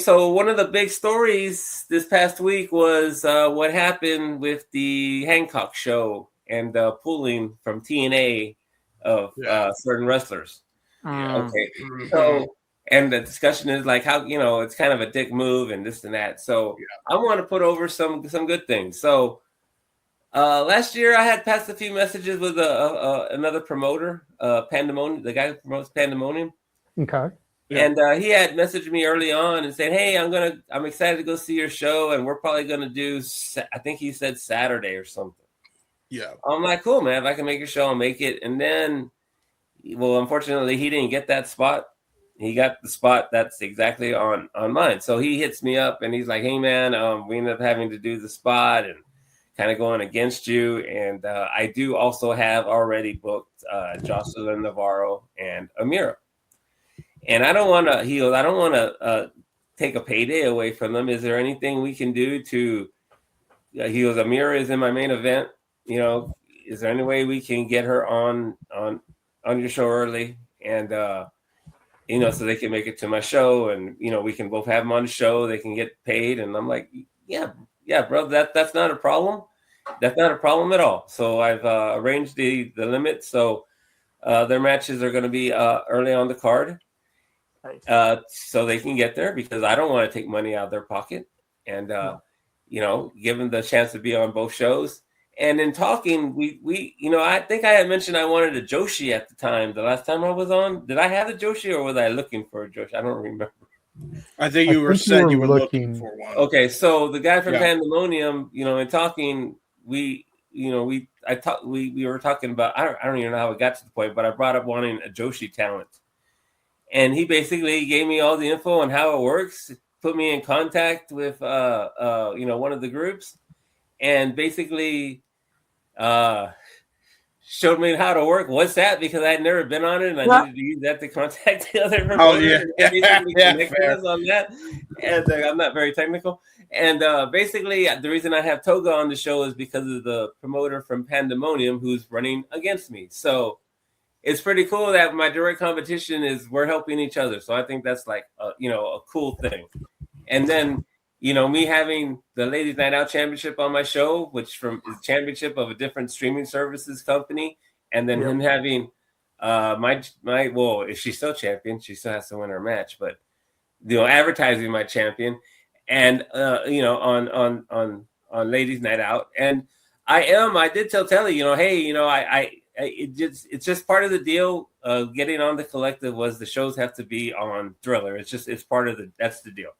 So one of the big stories this past week was what happened with the Hancock show and pulling from TNA of certain wrestlers. Yeah. Okay, Mhm. so and the discussion is like how it's kind of a dick move and this and that. So Yeah. I want to put over some good things. So last year I had passed a few messages with another promoter, Pandemonium, the guy who promotes Pandemonium. Okay. Yeah. And he had messaged me early on and said, "Hey, I'm excited to go see your show, and we're probably gonna do. I think he said Saturday or something." Yeah. I'm like, "Cool, man. If I can make your show, I'll make it." And then, well, unfortunately, he didn't get that spot. He got the spot that's exactly on mine. So he hits me up and he's like, "Hey, man, we ended up having to do the spot and kind of going against you. And I do also have already booked Jocelyn Navarro and Amira." And I don't want to. He goes, "I don't want to take a payday away from them. Is there anything we can do to?" He goes, "Amira is in my main event. Is there any way we can get her on your show early and so they can make it to my show and we can both have them on the show. They can get paid." And I'm like, "Yeah, bro. That's not a problem. That's not a problem at all." So I've arranged the limit. So their matches are going to be early on the card. Nice. So they can get there because I don't want to take money out of their pocket and give them the chance to be on both shows. And in talking, we I think I had mentioned I wanted a Joshi at the time. The last time I was on, did I have a Joshi or was I looking for a Joshi? I don't remember. I think you were looking for one. Okay, so the guy from Pandemonium, in talking, we were talking about. I don't even know how it got to the point, but I brought up wanting a Joshi talent. And he basically gave me all the info on how it works, put me in contact with one of the groups, and basically showed me how to work WhatsApp because I had never been on it and I needed to use that to contact the other promoter. And basically connected us on that. And I'm not very technical. And basically the reason I have Toga on the show is because of the promoter from Pandemonium who's running against me. So it's pretty cool that my direct competition is we're helping each other. So I think that's like a cool thing. And then me having the Ladies Night Out Championship on my show, which is championship of a different streaming services company, and then him having if she's still champion, she still has to win her match, but advertising my champion, and on Ladies Night Out, and I did tell Telly, hey, it's just part of the deal. Getting on the collective was the shows have to be on Thriller. It's part of that's the deal.